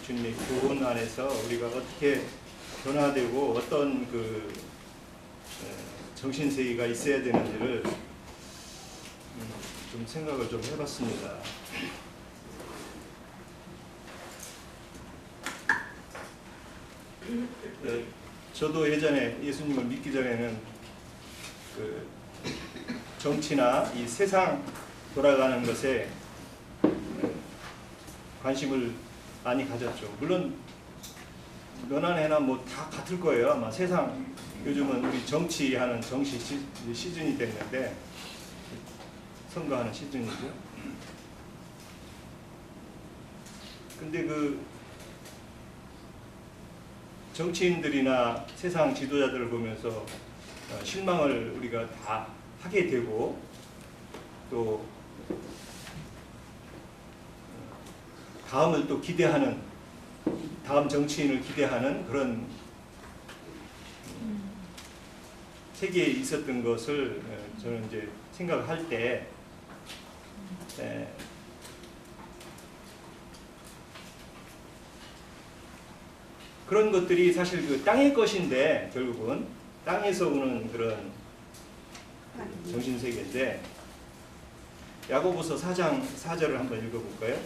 주님의 교훈 안에서 우리가 어떻게 변화되고 어떤 정신세계가 있어야 되는지를 좀 생각을 좀 해봤습니다. 저도 예전에 예수님을 믿기 전에는 정치나 이 세상 돌아가는 것에 관심을 많이 가졌죠. 물론 너나 내나 뭐 다 같을 거예요. 아마 세상 요즘은 우리 정치하는 정치 시즌이 됐는데 선거하는 시즌이죠. 근데 정치인들이나 세상 지도자들을 보면서 실망을 우리가 다 하게 되고 또 다음을 또 기대하는 다음 정치인을 기대하는 그런 세계에 있었던 것을 저는 이제 생각할 때 그런 것들이 사실 땅의 것인데 결국은 땅에서 오는 그런 정신세계인데 야고보서 4장 4절을 한번 읽어볼까요?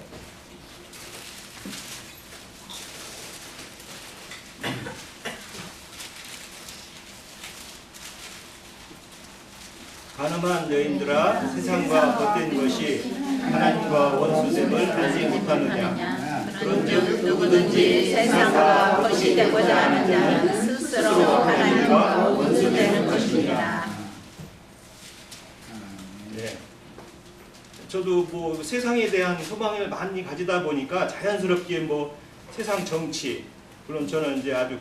가늠한 여인들아 세상과 헛된 것이 하나님과 원수됨을 알지 못하느냐. 그런즉 누구든지 세상과 헛이 되고자 하는 자는 스스로 하나님과 원수되는 것입니다. 네. 저도 뭐 세상에 대한 소망을 많이 가지다 보니까 자연스럽게 뭐 세상 정치, 물론 저는 이제 아주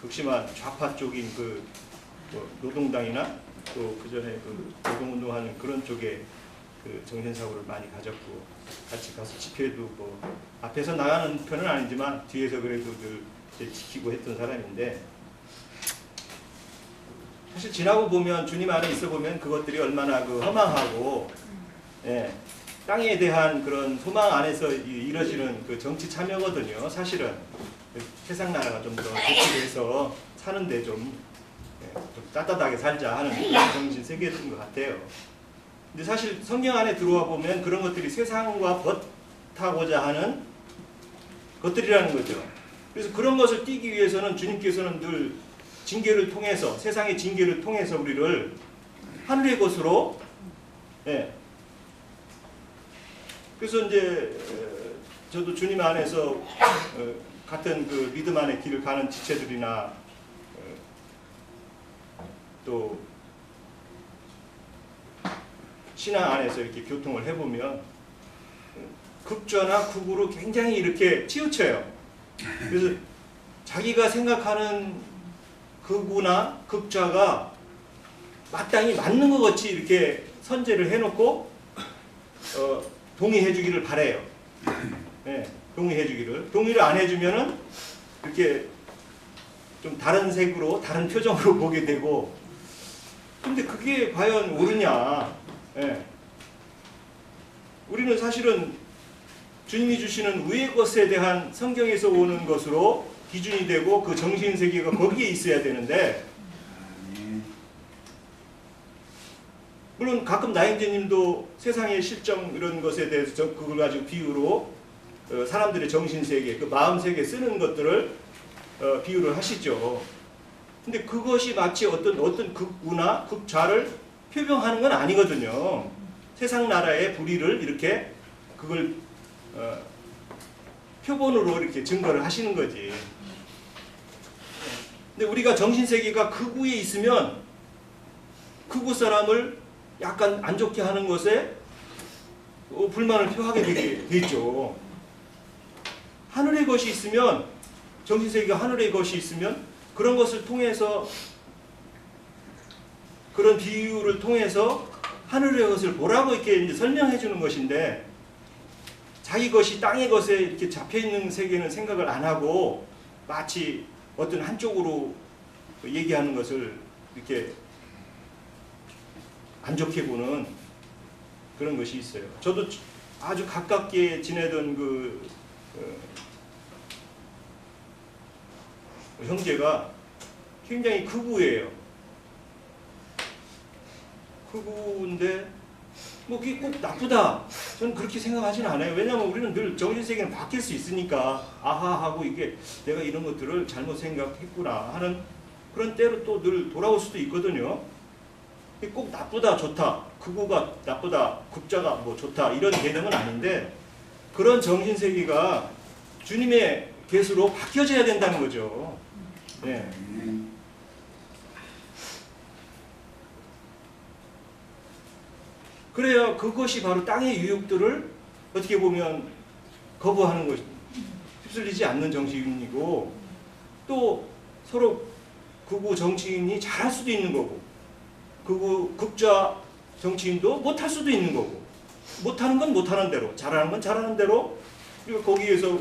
극심한 좌파 쪽인 뭐 노동당이나 또 그 전에 노동운동하는 그런 쪽에 정신사고를 많이 가졌고 같이 가서 집회도 뭐 앞에서 나가는 편은 아니지만 뒤에서 그래도 늘 지키고 했던 사람인데 사실 지나고 보면 주님 안에 있어 보면 그것들이 얼마나 허망하고 땅에 대한 그런 소망 안에서 이뤄지는 정치 참여거든요. 사실은 세상 나라가 좀 더 대치해서 사는데 좀 따뜻하게 살자 하는 정신 세계였던 것 같아요. 근데 사실 성경 안에 들어와 보면 그런 것들이 세상과 벗하고자 하는 것들이라는 거죠. 그래서 그런 것을 띄기 위해서는 주님께서는 늘 징계를 통해서 세상의 징계를 통해서 우리를 하늘의 것으로 그래서 이제 저도 주님 안에서 같은 믿음 안의 길을 가는 지체들이나 또 신앙 안에서 이렇게 교통을 해보면 극좌나 극우로 굉장히 이렇게 치우쳐요. 그래서 자기가 생각하는 극우나 극좌가 마땅히 맞는 것 같이 이렇게 선제를 해놓고 동의해 주기를 바래요. 동의해 주기를. 동의를 안 해주면은 이렇게 좀 다른 색으로 다른 표정으로 보게 되고 근데 그게 과연 옳으냐. 우리는 사실은 주님이 주시는 의의 것에 대한 성경에서 오는 것으로 기준이 되고 그 정신세계가 거기에 있어야 되는데 물론 가끔 나행제님도 세상의 실정 이런 것에 대해서 그걸 가지고 비유로 사람들의 정신세계, 마음세계 쓰는 것들을 비유를 하시죠. 근데 그것이 마치 어떤 극우나 극좌를 표명하는 건 아니거든요. 세상 나라의 불의를 이렇게 그걸 표본으로 이렇게 증거를 하시는 거지. 근데 우리가 정신세계가 극우에 있으면 극우 사람을 약간 안 좋게 하는 것에 불만을 표하게 되겠죠. 하늘의 것이 있으면 정신세계가 하늘의 것이 있으면 그런 것을 통해서 그런 비유를 통해서 하늘의 것을 보라고 이렇게 이제 설명해 주는 것인데 자기 것이 땅의 것에 이렇게 잡혀 있는 세계는 생각을 안 하고 마치 어떤 한쪽으로 얘기하는 것을 이렇게 안 좋게 보는 그런 것이 있어요. 저도 아주 가깝게 지내던 형제가 굉장히 극우예요. 극우인데 뭐 그게 꼭 나쁘다, 저는 그렇게 생각하지는 않아요. 왜냐하면 우리는 늘 정신세계는 바뀔 수 있으니까 아하 하고 이게 내가 이런 것들을 잘못 생각했구나 하는 그런 때로 또 늘 돌아올 수도 있거든요. 꼭 나쁘다 좋다, 극우가 나쁘다 극자가 뭐 좋다 이런 개념은 아닌데, 그런 정신세계가 주님의 계수로 바뀌어져야 된다는 거죠. 네. 그래야 그것이 바로 땅의 유혹들을 어떻게 보면 거부하는 것, 휩쓸리지 않는 정치인이고, 또 서로 극우 정치인이 잘할 수도 있는 거고, 극우 극좌 정치인도 못할 수도 있는 거고, 못하는 건 못하는 대로, 잘하는 건 잘하는 대로, 그리고 거기에서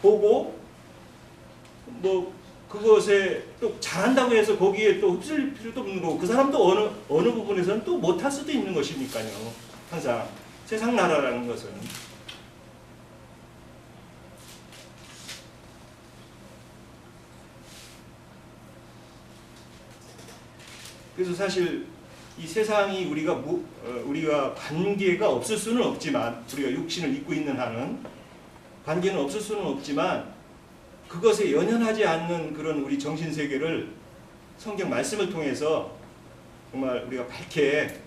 보고 뭐 그것에 또 잘한다고 해서 거기에 또 흡수일 필요도 없는 거고, 그 사람도 어느 부분에서는 또 못할 수도 있는 것이니까요. 항상 세상 나라라는 것은. 그래서 사실 이 세상이 우리가 관계가 없을 수는 없지만, 우리가 육신을 입고 있는 한은 관계는 없을 수는 없지만, 그것에 연연하지 않는 그런 우리 정신세계를 성경 말씀을 통해서 정말 우리가 밝게,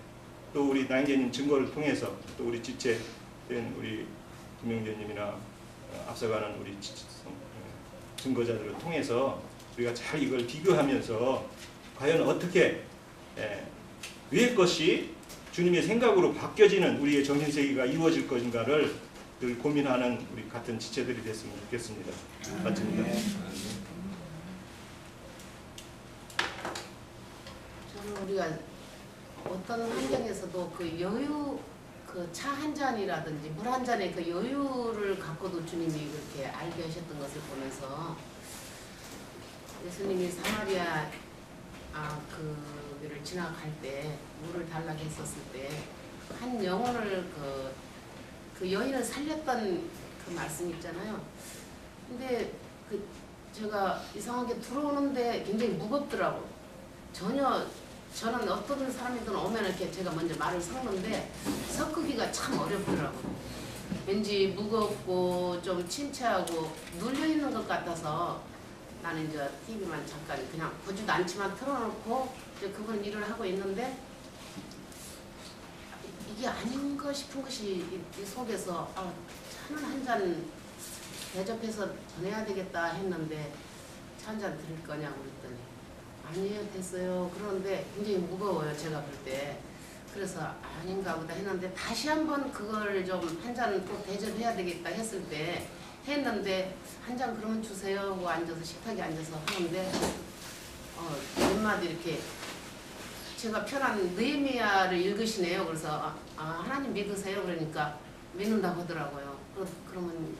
또 우리 나인제님 증거를 통해서, 또 우리 지체된 우리 김영재님이나 앞서가는 우리 증거자들을 통해서 우리가 잘 이걸 비교하면서 과연 어떻게 위의 것이 주님의 생각으로 바뀌어지는 우리의 정신세계가 이루어질 것인가를 늘 고민하는 우리 같은 지체들이 됐으면 좋겠습니다. 맞습니다. 저는 우리가 어떤 환경에서도 그 여유, 그 차 한 잔이라든지 물 한 잔의 그 여유를 갖고도 주님이 그렇게 알게 하셨던 것을 보면서, 예수님이 사마리아 그를 지나갈 때 물을 달라고 했었을 때 한 영혼을 그 여인을 살렸던 그 말씀 있잖아요. 근데 제가 이상하게 들어오는데 굉장히 무겁더라고. 전혀 저는 어떤 사람이든 오면 이렇게 제가 먼저 말을 섞는데 섞기가 참 어렵더라고. 왠지 무겁고 좀 침체하고 눌려 있는 것 같아서 나는 이제 TV만 잠깐 그냥 보지도 않지만 틀어놓고 이제 그분 일을 하고 있는데, 이게 아닌가 싶은 것이 이 속에서 차는 한 잔 대접해서 전해야 되겠다 했는데, 차 한 잔 드릴 거냐고 그랬더니 아니에요 됐어요. 그런데 굉장히 무거워요 제가 볼 때. 그래서 아닌가 보다 했는데, 다시 한번 그걸 좀 한 잔 꼭 대접해야 되겠다 했을 때 했는데, 한 잔 그러면 주세요 하고 앉아서 식탁에 앉아서 하는데 몇 마디 이렇게 제가 편한 느헤미야를 읽으시네요. 그래서 하나님 믿으세요 그러니까 믿는다고 하더라고요. 그러면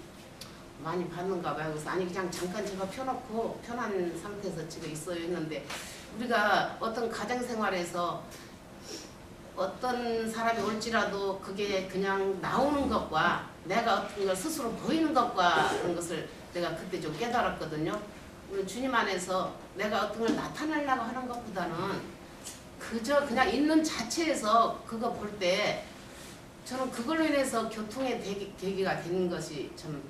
많이 받는가 봐요. 그래서 아니 그냥 잠깐 제가 펴놓고 편한 상태에서 지금 있어요 했는데, 우리가 어떤 가정생활에서 어떤 사람이 올지라도 그게 그냥 나오는 것과 내가 어떤 걸 스스로 보이는 것과 그런 것을 내가 그때 좀 깨달았거든요. 우리 주님 안에서 내가 어떤 걸 나타내려고 하는 것보다는 그저 그냥 있는 자체에서 그거 볼 때 저는 그걸로 인해서 교통의 계기가 되는 것이 참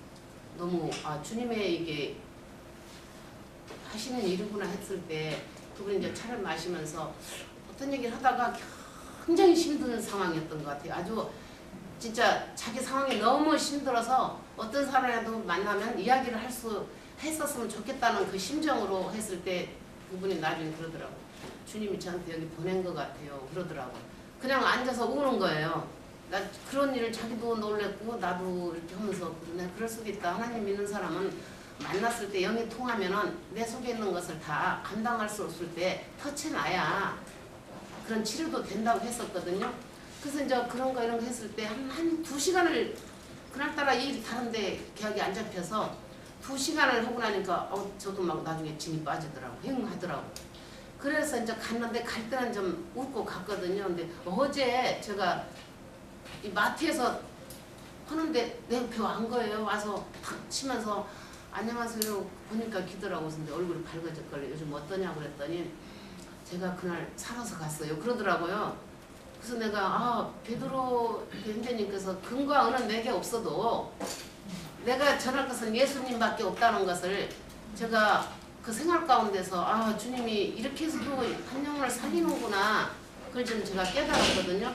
너무 주님의 이게 하시는 일이구나 했을 때, 그분이 이제 차를 마시면서 어떤 얘기를 하다가 굉장히 힘든 상황이었던 것 같아요. 아주 진짜 자기 상황이 너무 힘들어서 어떤 사람이라도 만나면 이야기를 했었으면 좋겠다는 그 심정으로 했을 때 그분이 나중에 그러더라고. 주님이 저한테 여기 보낸 것 같아요. 그러더라고. 그냥 앉아서 우는 거예요. 나 그런 일을 자기도 놀랬고 나도 이렇게 하면서 그럴 수도 있다. 하나님 믿는 사람은 만났을 때 영이 통하면은 내 속에 있는 것을 다 감당할 수 없을 때 터치놔야 그런 치료도 된다고 했었거든요. 그래서 이제 그런 거 이런 거 했을 때 한 2시간을 그날따라 일이 다른데 계약이 안 잡혀서 2시간을 하고 나니까 저도 막 나중에 진이 빠지더라고. 행하더라고. 그래서 이제 갔는데 갈 때는 좀 웃고 갔거든요. 근데 어제 제가 이 마트에서 하는데 내 옆에 온 거예요. 와서 탁 치면서 안녕하세요 보니까 기더라고 근데 얼굴이 밝아졌걸요. 요즘 어떠냐고 그랬더니 제가 그날 살아서 갔어요 그러더라고요. 그래서 내가 베드로 현재님께서 근거와 은은 내게 없어도 내가 전할 것은 예수님밖에 없다는 것을 제가 그 생활 가운데서 주님이 이렇게 해서도 한 영혼을 살리는구나 그걸 좀 제가 깨달았거든요.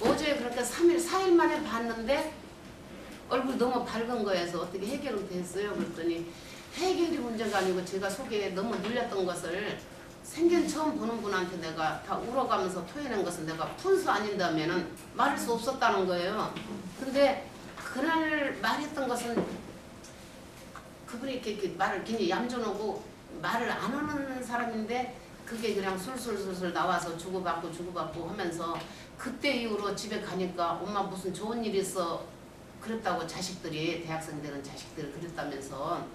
어제 그렇게 3일 4일 만에 봤는데 얼굴이 너무 밝은 거에서 어떻게 해결은 됐어요. 그랬더니 해결이 문제가 아니고 제가 속에 너무 눌렸던 것을 생전 처음 보는 분한테 내가 다 울어가면서 토해낸 것은 내가 푼수 아닌다면은 말할 수 없었다는 거예요. 근데 그날 말했던 것은 그분이 이렇게 말을 굉장히 얌전하고 말을 안 하는 사람인데 그게 그냥 술술술술 나와서 주고받고 하면서 그때 이후로 집에 가니까 엄마 무슨 좋은 일 있어 그랬다고 자식들이 대학생 되는 자식들이 그랬다면서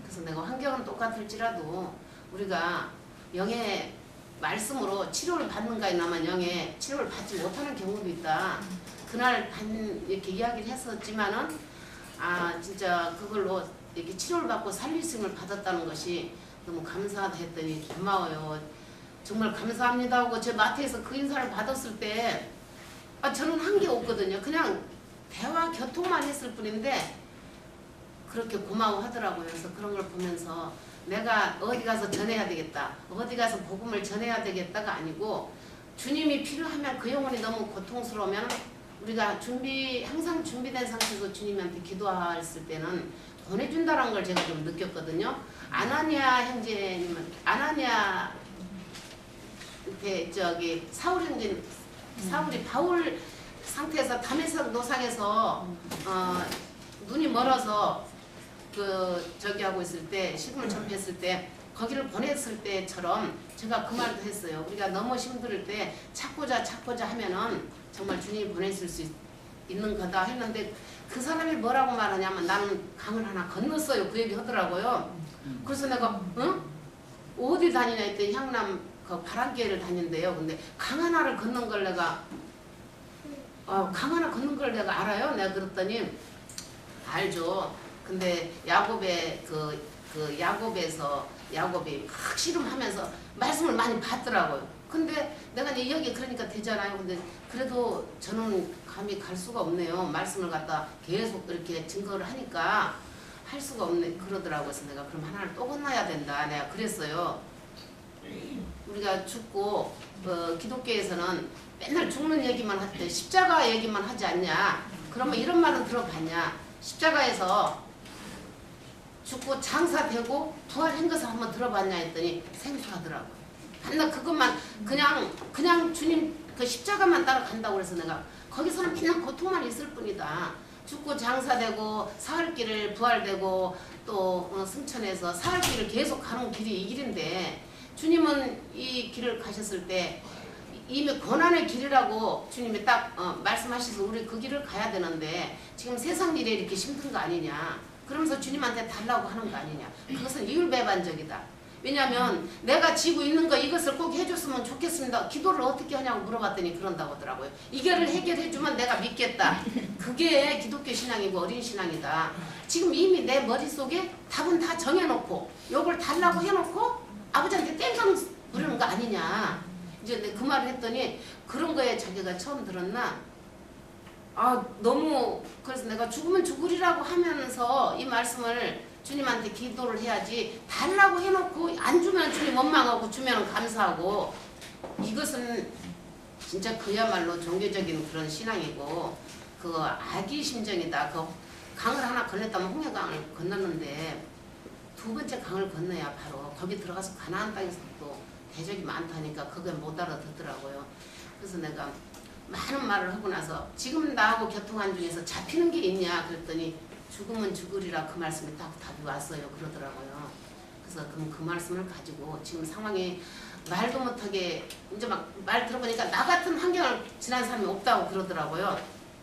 그래서 내가 환경은 똑같을지라도 우리가 영의 말씀으로 치료를 받는가에 나만 영의 치료를 받지 못하는 경우도 있다. 그날 이렇게 이야기를 했었지만은 진짜 그걸로 이렇게 치료를 받고 살리심을 받았다는 것이 너무 감사하다 했더니 고마워요. 정말 감사합니다 하고 제 마트에서 그 인사를 받았을 때 저는 한 게 없거든요. 그냥 대화 교통만 했을 뿐인데 그렇게 고마워하더라고요. 그래서 그런 걸 보면서 내가 어디 가서 전해야 되겠다. 어디 가서 복음을 전해야 되겠다가 아니고 주님이 필요하면 그 영혼이 너무 고통스러우면 우리가 항상 준비된 상태에서 주님한테 기도했을 때는 보내준다는 걸 제가 좀 느꼈거든요. 아나니아 형제님은 사울 형제 사울이 바울 상태에서 다메섹 노상에서 눈이 멀어서 하고 있을 때 식음을 전폐했을 때 거기를 보냈을 때처럼 제가 그 말도 했어요. 우리가 너무 힘들 때 찾고자 하면은 정말 주님이 보내실 수 있는 거다 했는데 그 사람이 뭐라고 말하냐면 나는 강을 하나 건넜어요. 그 얘기 하더라고요. 그래서 내가 어디 다니냐 했더니 향남 그 바람길을 다닌대요. 근데 강 하나를 건넌 걸 내가 강 하나 건넌 걸 내가 알아요? 내가 그랬더니 알죠. 근데 야곱의 야곱이 막 씨름하면서 말씀을 많이 받더라고요. 근데 내가 이제 여기 그러니까 되잖아요. 근데 그래도 저는 감히 갈 수가 없네요. 말씀을 갖다 계속 이렇게 증거를 하니까 할 수가 없네 그러더라고요. 그래서 내가 그럼 하나를 또 건너야 된다. 내가 그랬어요. 우리가 죽고 기독교에서는 맨날 죽는 얘기만 하대. 십자가 얘기만 하지 않냐. 그러면 이런 말은 들어봤냐. 십자가에서 죽고 장사되고 부활한 것을 한번 들어봤냐 했더니 생소하더라고요. 맨날 그것만 그냥 주님 그 십자가만 따라간다고 그래서 내가 거기서는 맨날 고통만 있을 뿐이다. 죽고 장사되고 사흘길을 부활되고 또 승천해서 사흘길을 계속 가는 길이 이 길인데 주님은 이 길을 가셨을 때 이미 고난의 길이라고 주님이 딱 말씀하셔서 우리 그 길을 가야 되는데 지금 세상 일에 이렇게 힘든 거 아니냐. 그러면서 주님한테 달라고 하는 거 아니냐. 그것은 이율배반적이다. 왜냐하면 내가 지고 있는 거 이것을 꼭 해줬으면 좋겠습니다. 기도를 어떻게 하냐고 물어봤더니 그런다고 하더라고요. 이거를 해결해주면 내가 믿겠다. 그게 기독교 신앙이고 어린 신앙이다. 지금 이미 내 머릿속에 답은 다 정해놓고 요걸 달라고 해놓고 아버지한테 땡깡 부르는 거 아니냐. 이제 그 말을 했더니 그런 거에 자기가 처음 들었나? 너무 그래서 내가 죽으면 죽으리라고 하면서 이 말씀을 주님한테 기도를 해야지 달라고 해놓고 안 주면 주님 원망하고 주면 감사하고 이것은 진짜 그야말로 종교적인 그런 신앙이고 그 악의 심정이다. 그 강을 하나 건넜다면 홍해강을 건넜는데 두 번째 강을 건너야 바로 거기 들어가서 가나안 땅에서 또 대적이 많다니까 그걸 못 알아듣더라고요. 그래서 내가 많은 말을 하고 나서 지금 나하고 교통한 중에서 잡히는 게 있냐 그랬더니 죽으면 죽으리라 그 말씀이 딱 답이 왔어요 그러더라고요. 그래서 그 말씀을 가지고 지금 상황이 말도 못하게 이제 막 말 들어보니까 나 같은 환경을 지난 사람이 없다고 그러더라고요.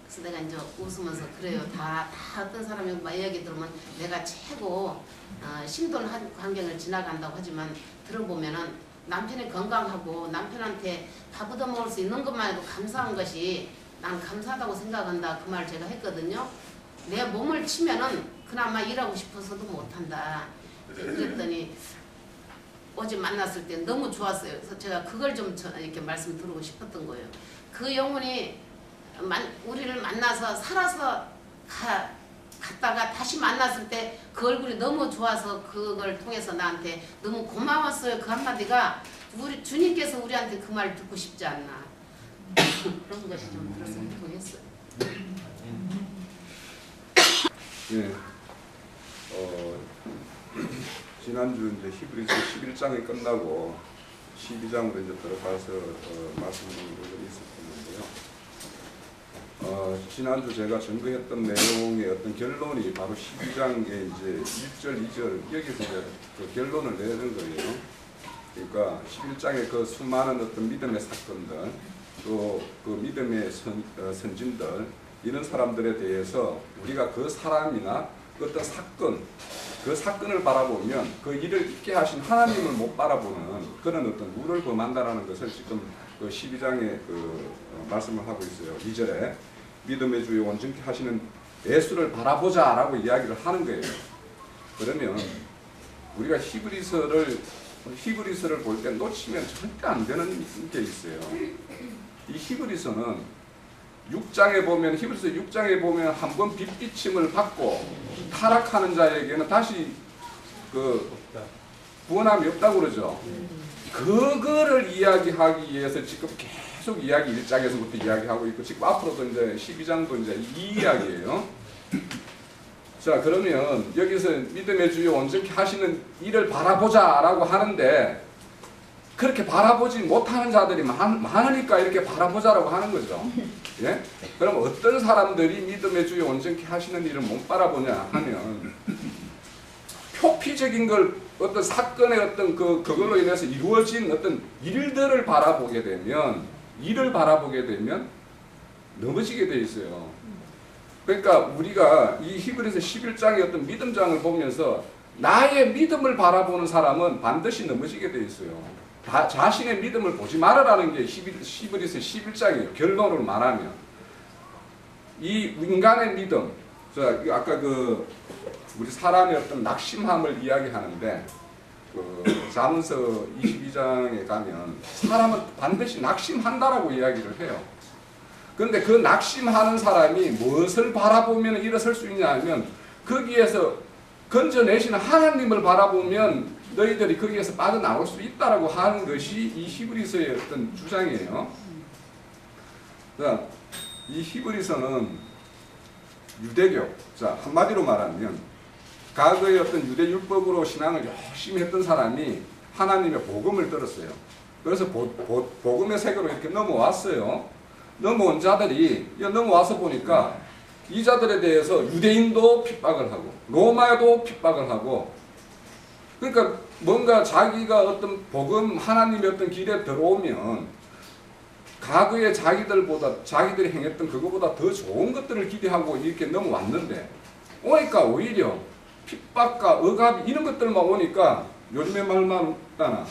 그래서 내가 이제 웃으면서 그래요. 다 어떤 사람이 막 이야기 들으면 내가 최고 힘든 환경을 지나간다고 하지만 들어보면은 남편이 건강하고 남편한테 밥 얻어 먹을 수 있는 것만 해도 감사한 것이 난 감사하다고 생각한다 그 말 제가 했거든요. 내 몸을 치면은 그나마 일하고 싶어서도 못한다. 그랬더니 어제 만났을 때 너무 좋았어요. 그래서 제가 그걸 좀 이렇게 말씀드리고 싶었던 거예요. 그 영혼이 우리를 만나서 살아서 갔다가 다시 만났을 때 그 얼굴이 너무 좋아서 그걸 통해서 나한테 너무 고마웠어요. 그 한마디가 우리 주님께서 우리한테 그 말 듣고 싶지 않나 그런 것이 좀 들어서 행복했어요. 예. 지난주 이제 히브리서 11장이 끝나고 12장으로 이제 들어가서 말씀드린 부분이 있었는데요. 지난주 제가 전거했던 내용의 어떤 결론이 바로 12장의 이제 1절, 2절 여기서 이제 그 결론을 내는 거예요. 그러니까 11장의 그 수많은 어떤 믿음의 사건들, 또 그 믿음의 선진들, 이런 사람들에 대해서 우리가 그 사람이나 어떤 사건, 그 사건을 바라보면 그 일을 있게 하신 하나님을 못 바라보는 그런 어떤 우를 범한다라는 것을 지금 그 12장에 그 말씀을 하고 있어요. 2절에 믿음의 주요 온전케 하시는 예수를 바라보자 라고 이야기를 하는 거예요. 그러면 우리가 히브리서를 볼 때 놓치면 절대 안 되는 게 있어요. 이 히브리서는 6장에 보면, 히브리서 6장에 보면 한번 빚비침을 받고 타락하는 자에게는 다시 그 구원함이 없다고 그러죠. 그거를 이야기하기 위해서 지금 계속 이야기 1장에서부터 이야기하고 있고, 지금 앞으로도 이제 12장도 이제 이 이야기예요. 자, 그러면 여기서 믿음의 주요 온전케 하시는 일을 바라보자 라고 하는데, 그렇게 바라보지 못하는 자들이 많으니까 이렇게 바라보자라고 하는 거죠. 예? 그럼 어떤 사람들이 믿음의 주요 온전케 하시는 일을 못 바라보냐 하면, 표피적인 걸 어떤 사건의 어떤 그걸로 인해서 이루어진 어떤 일들을 바라보게 되면 넘어지게 돼 있어요. 그러니까 우리가 이 히브리서 11장의 어떤 믿음장을 보면서 나의 믿음을 바라보는 사람은 반드시 넘어지게 돼 있어요. 자신의 믿음을 보지 말아라는 게 히브리서 11장이에요. 결론을 말하면. 이 인간의 믿음, 아까 우리 사람의 어떤 낙심함을 이야기하는데, 잠언서 22장에 가면 사람은 반드시 낙심한다라고 이야기를 해요. 그런데 그 낙심하는 사람이 무엇을 바라보면 일어설 수 있냐 하면, 거기에서 건져내시는 하나님을 바라보면 너희들이 거기에서 빠져나올 수 있다라고 하는 것이 이 히브리서의 어떤 주장이에요. 자, 이 히브리서는 유대교, 자, 한마디로 말하면 과거의 어떤 유대 율법으로 신앙을 열심히 했던 사람이 하나님의 복음을 들었어요. 그래서 복음의 세계로 이렇게 넘어왔어요. 넘어온 자들이 넘어와서 보니까 이 자들에 대해서 유대인도 핍박을 하고 로마도 핍박을 하고, 그러니까 뭔가 자기가 어떤 복음 하나님의 어떤 길에 들어오면 과거에 자기들이 행했던 그거보다 더 좋은 것들을 기대하고 이렇게 넘어왔는데, 오니까 오히려 핍박과 억압 이런 것들만 오니까 요즘에 말만 없다나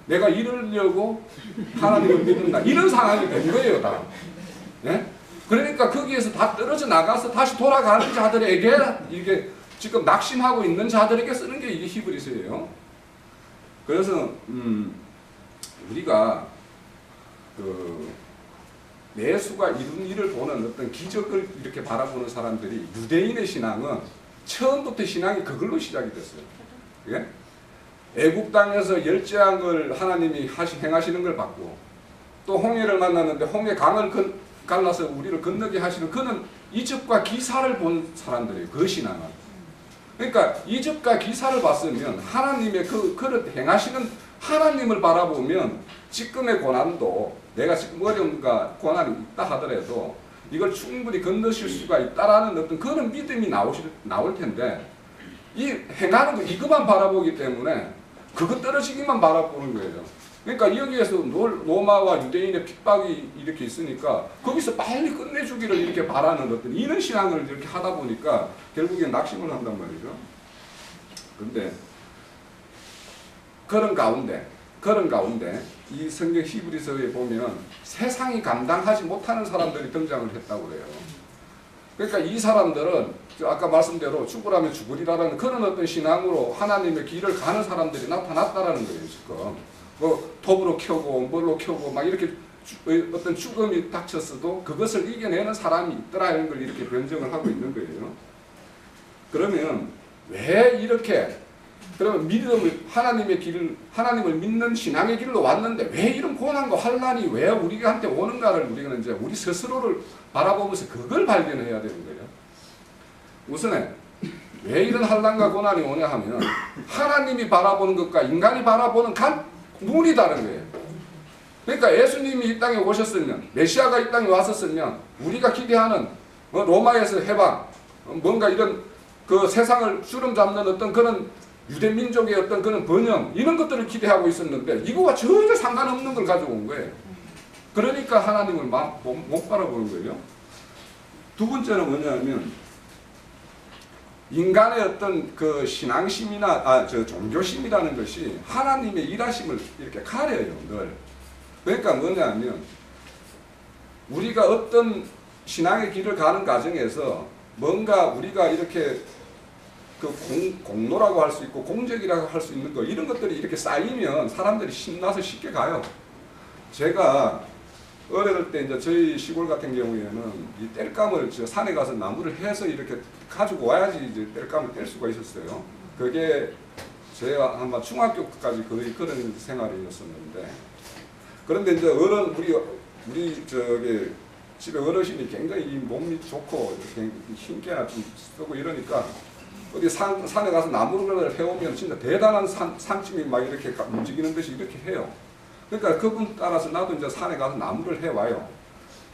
내가 이러려고 하나님을 믿는다 이런 상황이 된 거예요. 다. 네? 그러니까 거기에서 다 떨어져 나가서 다시 돌아가는 자들에게, 이게 지금 낙심하고 있는 자들에게 쓰는 게 이게 히브리서예요. 그래서 우리가 예수가 이룬 일을 보는 어떤 기적을 이렇게 바라보는 사람들이, 유대인의 신앙은 처음부터 신앙이 그걸로 시작이 됐어요. 예? 애국 땅에서 열재앙을 하나님이 행하시는 걸 봤고, 또 홍해를 만났는데 홍해 강을 갈라서 우리를 건너게 하시는, 그는 이적과 기사를 본 사람들이에요. 그 신앙은. 그러니까 이적과 기사를 봤으면 하나님의 그릇 행하시는 하나님을 바라보면 지금의 고난도, 내가 지금 어려움과 고난이 있다 하더라도 이걸 충분히 건너실 수가 있다라는 어떤 그런 믿음이 나올 텐데, 이 행하는 거 이것만 바라보기 때문에 그거 떨어지기만 바라보는 거예요. 그러니까 여기에서 로마와 유대인의 핍박이 이렇게 있으니까 거기서 빨리 끝내주기를 이렇게 바라는 어떤 이런 신앙을 이렇게 하다 보니까 결국엔 낙심을 한단 말이죠. 그런데 그런 가운데 이 성경 히브리서에 보면 세상이 감당하지 못하는 사람들이 등장을 했다고 그래요. 그러니까 이 사람들은 아까 말씀대로 죽으라면 죽으리라는 그런 어떤 신앙으로 하나님의 길을 가는 사람들이 나타났다라는 거예요, 지금. 뭐 톱으로 켜고 뭘로 켜고 막 이렇게 어떤 죽음이 닥쳤어도 그것을 이겨내는 사람이 있더라는 걸 이렇게 변증을 하고 있는 거예요. 그러면 왜 이렇게 그러면 믿음을 하나님의 길을 하나님을 믿는 신앙의 길로 왔는데 왜 이런 고난과 환난이 왜 우리한테 오는가를 우리는 이제 우리 스스로를 바라보면서 그걸 발견해야 되는 거예요. 우선에 왜 이런 환난과 고난이 오냐 하면 하나님이 바라보는 것과 인간이 바라보는 눈이 다른 거예요. 그러니까 예수님이 이 땅에 오셨으면 메시아가 이 땅에 왔었으면 우리가 기대하는 로마에서 해방 뭔가 이런 그 세상을 주름 잡는 어떤 그런 유대 민족의 어떤 그런 번영 이런 것들을 기대하고 있었는데 이거와 전혀 상관없는 걸 가져온 거예요. 그러니까 하나님을 못 바라보는 거예요. 두 번째는 뭐냐면 인간의 어떤 그 신앙심이나 종교심이라는 것이 하나님의 일하심을 이렇게 가려요, 늘. 그러니까 뭐냐면 우리가 어떤 신앙의 길을 가는 과정에서 뭔가 우리가 이렇게 그 공로라고 할 수 있고 공적이라고 할 수 있는 거 이런 것들이 이렇게 쌓이면 사람들이 신나서 쉽게 가요. 제가 어릴 때 이제 저희 시골 같은 경우에는 이 땔감을 산에 가서 나무를 해서 이렇게 가지고 와야지 이제 땔감을 뗄 수가 있었어요. 그게 제가 아마 중학교까지 거의 그런 생활이었었는데 그런데 이제 우리 저기 집에 어르신이 굉장히 몸이 좋고 이렇게 힘께나 좀 쓰고 이러니까 어디 산에 가서 나무를 해오면 진짜 대단한 산짐이 막 이렇게 움직이는 듯이 이렇게 해요. 그러니까 그분 따라서 나도 이제 산에 가서 나무를 해와요.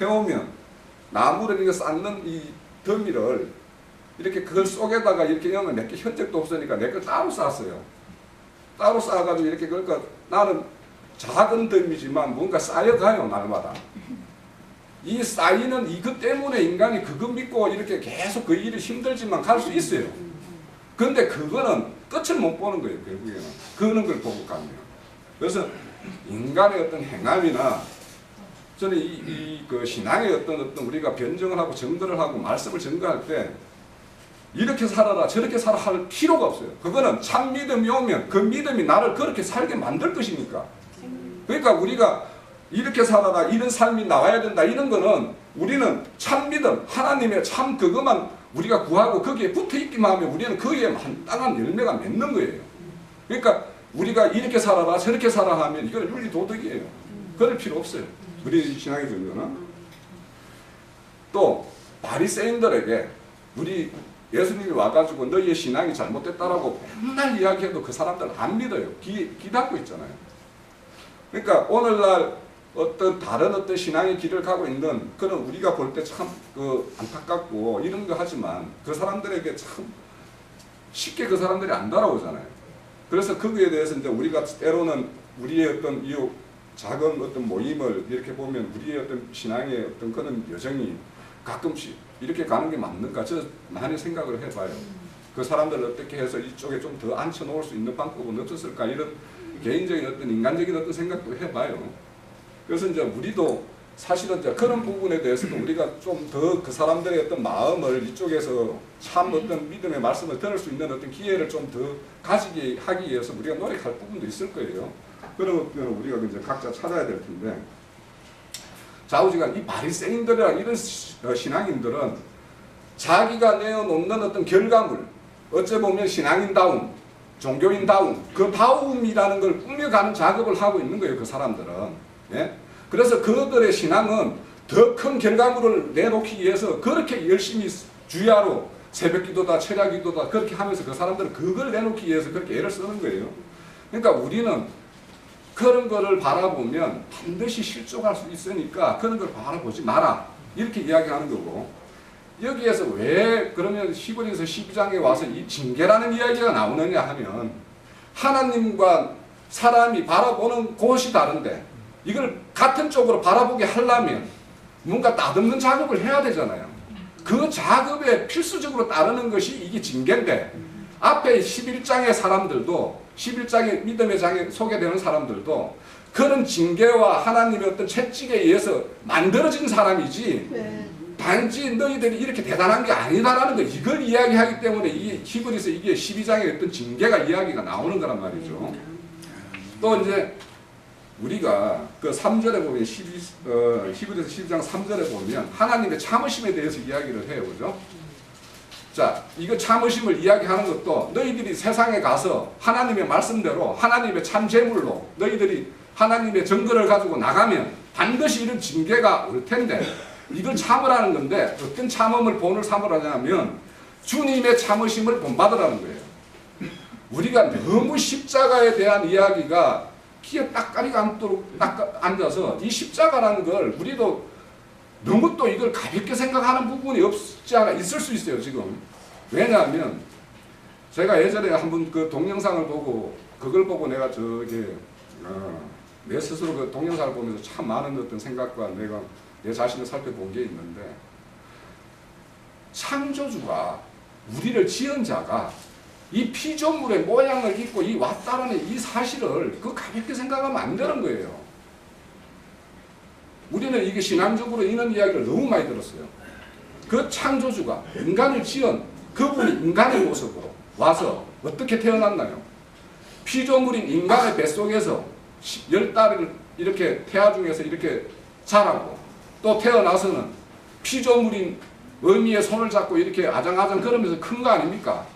해오면 나무를 이렇게 쌓는 이 더미를 이렇게 그 속에다가 이렇게 넣으면 내게 현적도 없으니까 내 걸 따로 쌌어요. 따로 쌓아가지고 이렇게 그러니까 나는 작은 더미지만 뭔가 쌓여가요, 날마다. 이 쌓이는 이것 때문에 인간이 그거 믿고 이렇게 계속 그 일이 힘들지만 갈 수 있어요. 그런데 그거는 끝을 못 보는 거예요, 결국에는. 그런 걸 보고 가면. 그래서 인간의 어떤 행함이나 저는 그 신앙의 어떤 우리가 변증을 하고 증거를 하고 말씀을 증거할 때 이렇게 살아라 저렇게 살아 할 필요가 없어요. 그거는 참 믿음이 오면 그 믿음이 나를 그렇게 살게 만들 것이니까. 그러니까 우리가 이렇게 살아라 이런 삶이 나와야 된다 이런 거는 우리는 참 믿음 하나님의 참 그것만 우리가 구하고 거기에 붙어 있기만 하면 우리는 거기에 마땅한 열매가 맺는 거예요. 그러니까 우리가 이렇게 살아라 저렇게 살아 하면 이건 윤리 도덕이에요. 그럴 필요 없어요. 우리 신앙의 증거는. 또 바리새인들에게 우리 예수님이 와가지고 너희의 신앙이 잘못됐다라고 맨날 이야기해도 그 사람들은 안 믿어요. 귀 닫고 있잖아요. 그러니까 오늘날 어떤 다른 어떤 신앙의 길을 가고 있는 그런 우리가 볼 때 참 그 안타깝고 이런 거 하지만 그 사람들에게 참 쉽게 그 사람들이 안 따라오잖아요. 그래서 거기에 대해서 이제 우리가 때로는 우리의 어떤 이 작은 어떤 모임을 이렇게 보면 우리의 어떤 신앙의 어떤 그런 여정이 가끔씩 이렇게 가는 게 맞는가 저 많이 생각을 해봐요. 그 사람들을 어떻게 해서 이쪽에 좀 더 앉혀놓을 수 있는 방법은 없었을까 이런 개인적인 어떤 인간적인 어떤 생각도 해봐요. 그래서 이제 우리도 사실은 이제 그런 부분에 대해서도 우리가 좀 더 그 사람들의 어떤 마음을 이쪽에서 참 어떤 믿음의 말씀을 들을 수 있는 어떤 기회를 좀 더 가지게 하기 위해서 우리가 노력할 부분도 있을 거예요. 그런 것들은 우리가 이제 각자 찾아야 될 텐데 좌우지간 이 바리새인들이랑 이런 신앙인들은 자기가 내어놓는 어떤 결과물 어째 보면 신앙인다움 종교인다움 그 다움이라는 걸 꾸며가는 작업을 하고 있는 거예요. 그 사람들은. 예? 그래서 그들의 신앙은 더 큰 결과물을 내놓기 위해서 그렇게 열심히 주야로 새벽기도다 철야기도다 그렇게 하면서 그 사람들은 그걸 내놓기 위해서 그렇게 애를 쓰는 거예요. 그러니까 우리는 그런 거를 바라보면 반드시 실족할 수 있으니까 그런 걸 바라보지 마라 이렇게 이야기하는 거고 여기에서 왜 그러면 히브리서 12장에 와서 이 징계라는 이야기가 나오느냐 하면 하나님과 사람이 바라보는 곳이 다른데 이걸 같은 쪽으로 바라보게 하려면 뭔가 따듬는 작업을 해야 되잖아요. 그 작업에 필수적으로 따르는 것이 이게 징계인데 앞에 11장의 사람들도 11장의 믿음의 장에 소개되는 사람들도 그런 징계와 하나님의 어떤 채찍에 의해서 만들어진 사람이지 단지 너희들이 이렇게 대단한 게 아니다라는 거 이걸 이야기하기 때문에 이 히브리서 이게 12장의 어떤 징계가 이야기가 나오는 거란 말이죠. 또 이제 우리가 그 3절에 보면 히브리서 12장 3절에 보면 하나님의 참으심에 대해서 이야기를 해요. 그죠? 자, 이거 참으심을 이야기하는 것도 너희들이 세상에 가서 하나님의 말씀대로 하나님의 참 제물로 너희들이 하나님의 증거를 가지고 나가면 반드시 이런 징계가 올 텐데 이걸 참으라는 건데 어떤 참음을 본을 삼으라냐면 주님의 참으심을 본받으라는 거예요. 우리가 너무 십자가에 대한 이야기가 귀에 딱가리가 앉도록 딱 앉아서 이 십자가라는 걸 우리도 너무 또 이걸 가볍게 생각하는 부분이 없지 않아 있을 수 있어요, 지금. 왜냐하면 제가 예전에 한번 그 동영상을 보고 그걸 보고 내가 내 스스로 그 동영상을 보면서 참 많은 어떤 생각과 내가 내 자신을 살펴본 게 있는데 창조주가 우리를 지은 자가 이 피조물의 모양을 입고 이 왔다라는 이 사실을 그 가볍게 생각하면 안 되는 거예요. 우리는 이게 신앙적으로 이런 이야기를 너무 많이 들었어요. 그 창조주가 인간을 지은 그분이 인간의 모습으로 와서 어떻게 태어났나요? 피조물인 인간의 뱃속에서 10달을 이렇게 태아 중에서 이렇게 자라고 또 태어나서는 피조물인 어미의 손을 잡고 이렇게 아장아장 걸으면서 큰 거 아닙니까?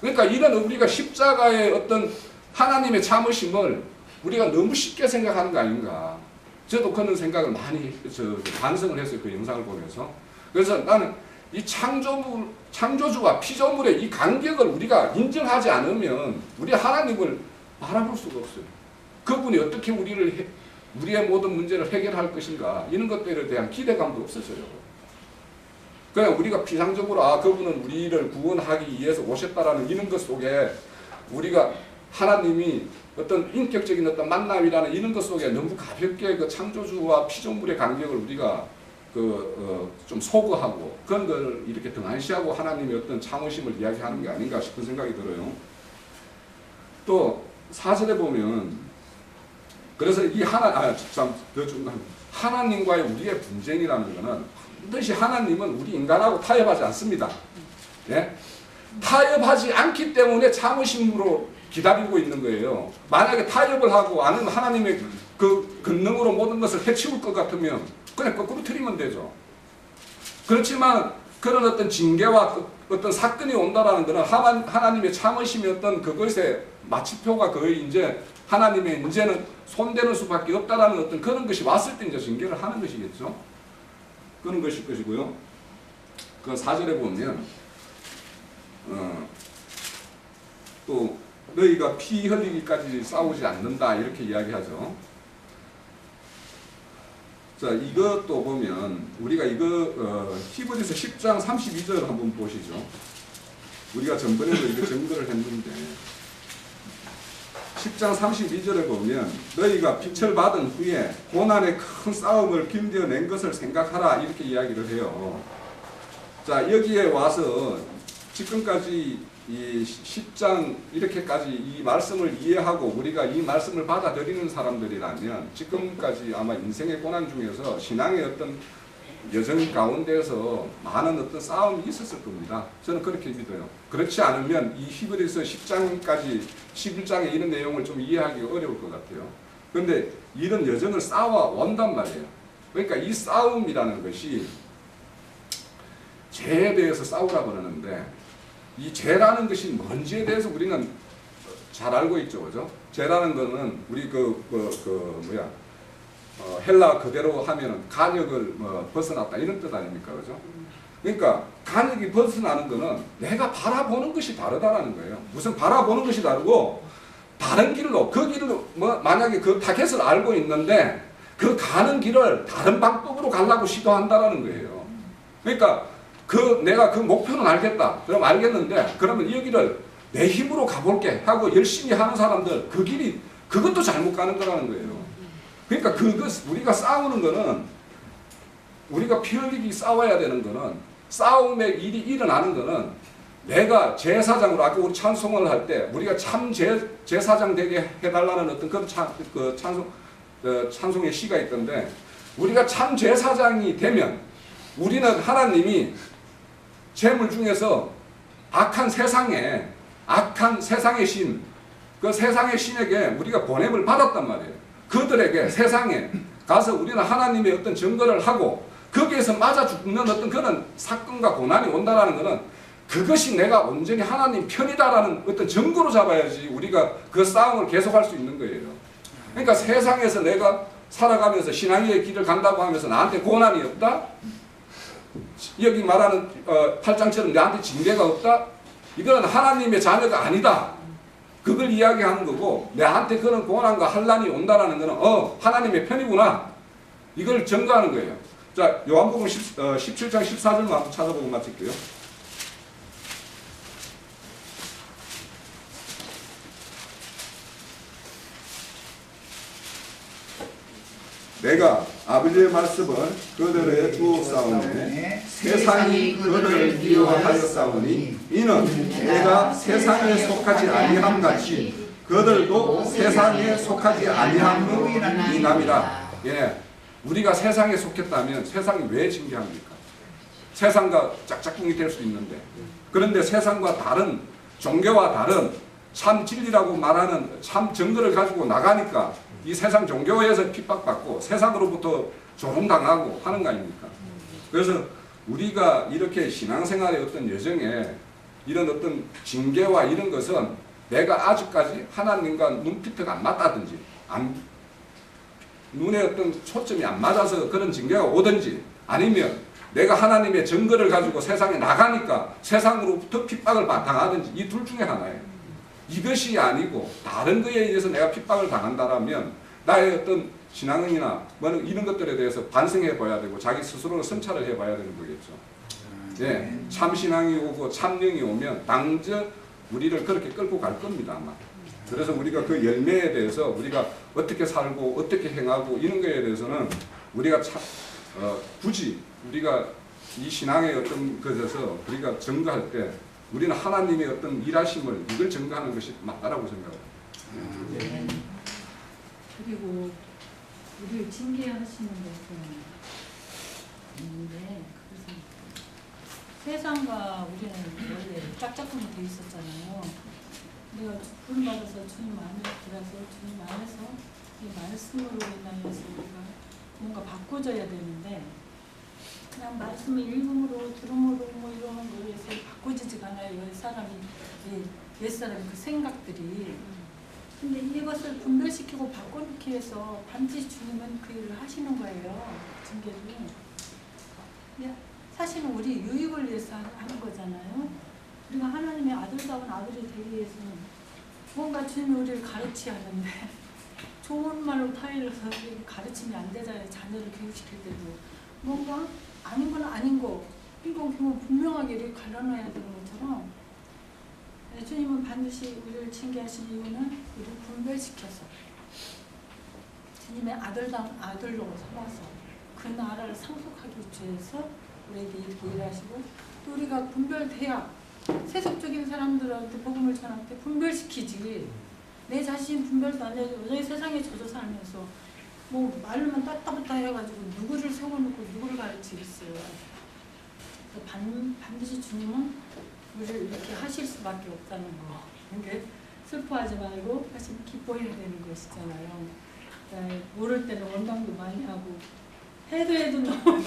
그러니까 이런 우리가 십자가의 어떤 하나님의 참으심을 우리가 너무 쉽게 생각하는 거 아닌가. 저도 그런 생각을 많이 반성을 했어요. 그 영상을 보면서. 그래서 나는 이 창조주와 피조물의 이 간격을 우리가 인정하지 않으면 우리 하나님을 바라볼 수가 없어요. 그분이 어떻게 우리의 모든 문제를 해결할 것인가 이런 것들에 대한 기대감도 없어져요. 그냥 우리가 피상적으로 그분은 우리를 구원하기 위해서 오셨다라는 이런 것 속에 우리가 하나님이 어떤 인격적인 어떤 만남이라는 이런 것 속에 너무 가볍게 그 창조주와 피조물의 간격을 우리가 좀 소거하고 그런 걸 이렇게 등한시하고 하나님의 어떤 참으심을 이야기하는 게 아닌가 싶은 생각이 들어요. 또 4절에 보면 그래서 이 하나님과의 우리의 분쟁이라는 것은 반드시 하나님은 우리 인간하고 타협하지 않습니다. 예? 타협하지 않기 때문에 참으심으로 기다리고 있는 거예요. 만약에 타협을 하고 아니면 하나님의 그 권능으로 모든 것을 해치울 것 같으면 그냥 거꾸로 틀리면 되죠. 그렇지만 그런 어떤 징계와 어떤 사건이 온다라는 것은 하나님의 참으심이 어떤 그것의 마침표가 거의 이제 하나님의 이제는 손대는 수밖에 없다라는 어떤 그런 것이 왔을 때 이제 징계를 하는 것이겠죠. 그런 것일 것이고요. 그 4절에 보면 또 너희가 피 흘리기까지 싸우지 않는다 이렇게 이야기하죠. 자, 이것도 보면 우리가 이거 히브리서 10장 32절 한번 보시죠. 우리가 전번에도 이거 증거를 했는데 10장 32절에 보면 너희가 빛을 받은 후에 고난의 큰 싸움을 견뎌낸 것을 생각하라 이렇게 이야기를 해요. 자, 여기에 와서 지금까지 이 10장 이렇게까지 이 말씀을 이해하고 우리가 이 말씀을 받아들이는 사람들이라면 지금까지 아마 인생의 고난 중에서 신앙의 어떤 여정 가운데서 많은 어떤 싸움이 있었을 겁니다. 저는 그렇게 믿어요. 그렇지 않으면 이 히브리서 10장까지 11장의 이런 내용을 좀 이해하기가 어려울 것 같아요. 그런데 이런 여정을 싸워온단 말이에요. 그러니까 이 싸움이라는 것이 죄에 대해서 싸우라고 그러는데 이 죄라는 것이 뭔지에 대해서 우리는 잘 알고 있죠. 그죠? 죄라는 거는 우리 헬라 그대로 하면은 간역을 벗어났다 이런 뜻 아닙니까? 그죠? 그러니까 간역이 벗어나는 거는 내가 바라보는 것이 다르다라는 거예요. 무슨 바라보는 것이 다르고 다른 길로 그 길로 만약에 그 타겟을 알고 있는데 그 가는 길을 다른 방법으로 가려고 시도한다라는 거예요. 그러니까 내가 그 목표는 알겠다. 그럼 알겠는데 그러면 여기를 내 힘으로 가볼게 하고 열심히 하는 사람들 그 길이 그것도 잘못 가는 거라는 거예요. 그러니까 우리가 싸우는 거는 우리가 피 흘리기 싸워야 되는 거는 싸움의 일이 일어나는 거는 내가 제사장으로 아까 우리 찬송을 할 때 우리가 참 제사장 되게 해달라는 어떤 그런 찬송의 시가 있던데 우리가 참 제사장이 되면 우리는 하나님이 재물 중에서 악한 세상의 신, 그 세상의 신에게 우리가 보냄을 받았단 말이에요. 그들에게 세상에 가서 우리는 하나님의 어떤 증거를 하고 거기에서 맞아 죽는 어떤 그런 사건과 고난이 온다라는 것은 그것이 내가 온전히 하나님 편이다라는 어떤 증거로 잡아야지 우리가 그 싸움을 계속할 수 있는 거예요. 그러니까 세상에서 내가 살아가면서 신앙의 길을 간다고 하면서 나한테 고난이 없다? 여기 말하는 8장처럼 나한테 징계가 없다? 이거는 하나님의 자녀가 아니다. 그걸 이야기하는 거고 내한테 그런 고난과 환난이 온다라는 거는 하나님의 편이구나. 이걸 증거하는 거예요. 자, 요한복음 17장 14절만 한번 찾아보고 마칠게요. 내가 아버지의 말씀을 그들의 주옵사오니 세상이 그들을 미워하였사오니 이는 내가 세상에 속하지 아니함 같이 그들도 세상에 속하지 아니함으로 인함이라. 예, 우리가 세상에 속했다면 세상이 왜 징계합니까? 세상과 짝짝꿍이 될 수 있는데, 그런데 세상과 다른 종교와 다른 참 진리라고 말하는 참 증거를 가지고 나가니까 이 세상 종교에서 핍박받고 세상으로부터 조롱당하고 하는 거 아닙니까? 그래서 우리가 이렇게 신앙생활의 어떤 여정에 이런 어떤 징계와 이런 것은 내가 아직까지 하나님과 눈피트가 안 맞다든지 눈에 어떤 초점이 안 맞아서 그런 징계가 오든지 아니면 내가 하나님의 증거를 가지고 세상에 나가니까 세상으로부터 핍박을 당하든지 이 둘 중에 하나예요. 이것이 아니고 다른 거에 의해서 내가 핍박을 당한다라면 나의 어떤 신앙이나 뭐 이런 것들에 대해서 반성해 봐야 되고 자기 스스로 성찰을 해 봐야 되는 거겠죠. 예, 참 신앙이 오고 참령이 오면 당장 우리를 그렇게 끌고 갈 겁니다, 아마. 그래서 우리가 그 열매에 대해서 우리가 어떻게 살고 어떻게 행하고 이런 거에 대해서는 우리가 굳이 우리가 이 신앙의 어떤 것에서 우리가 증거할 때 우리는 하나님의 어떤 일하심을 이걸 증거하는 것이 맞다라고 생각합니다. 네. 그리고 우리를 징계하시는 것은 있는데 그래서 세상과 우리는 원래 짝짝꿍이 돼 있었잖아요. 내가 구원 받아서 주님 안에 들어서 주님 안에서 이 말씀으로 인하여서 우리가 뭔가 바꿔져야 되는데 그냥 말씀을 읽음으로 들음으로 뭐 이런 거에서 바꿔지지가 않아요. 옛사람의 그 생각들이. 근데 이것을 분별시키고 바꿔놓기 위해서 반드시 주님은 그 일을 하시는 거예요. 징계를. 사실은 우리 유익을 위해서 하는 거잖아요. 우리가 하나님의 아들다운 아들이 되기 위해서는 뭔가 주님이 우리를 가르치야 하는데 좋은 말로 타일러서 가르치면 안 되잖아요. 자녀를 교육시킬 때도. 뭔가 아닌 건 아닌 거, 이건 분명하게 이렇게 갈라놔야 되는 것처럼 주님은 반드시 우리를 징계하신 이유는 우리를 분별시켜서 주님의 아들다운 아들로 삼아서 그 나라를 상속하기 위해서 우리에게 이렇게 일하시고 또 우리가 분별돼야 세속적인 사람들한테 복음을 전할 때 분별시키지 내 자신 분별도 안 해도 여전히 세상에 젖어 살면서 뭐 말로만 따따붙다 해가지고 누구를 세워놓고 누구를 가르치겠어요. 반드시 주님은 우리를 이렇게 하실 수밖에 없다는 거. 근데 슬퍼하지 말고 사실 기뻐해야 되는 것이잖아요. 모를 때는 원망도 많이 하고 해도 너무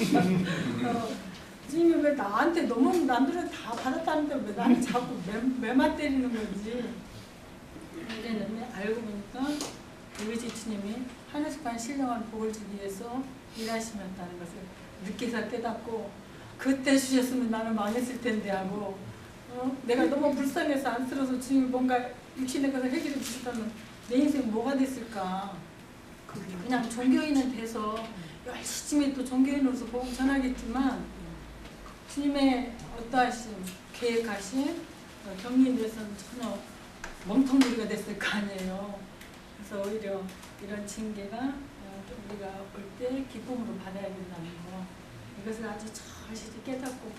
주님이 왜 나한테 너무 남들은 다 받았다는데 왜 나를 자꾸 매만 때리는 건지 이랬는데 알고 보니까 우리 주님이 하늘속한 신령한 복을 주기 위해서 일하시면다는 것을 늦게서 깨닫고 그때 주셨으면 나는 망했을 텐데 하고 내가 너무 불쌍해서 안쓰러워서 주님이 뭔가 육신의 것을 해결해 주셨다면 내 인생 뭐가 됐을까. 그냥 종교인은 돼서 열심히 또 종교인으로서 복음 전하겠지만 주님의 어떠하신 계획하신 경리에 대해서는 전혀 멍텅구리가 됐을 거 아니에요. 그래서 오히려 이런 징계가 우리가 올 때 기쁨으로 받아야 된다는 거, 이것을 아주 절실히 깨닫고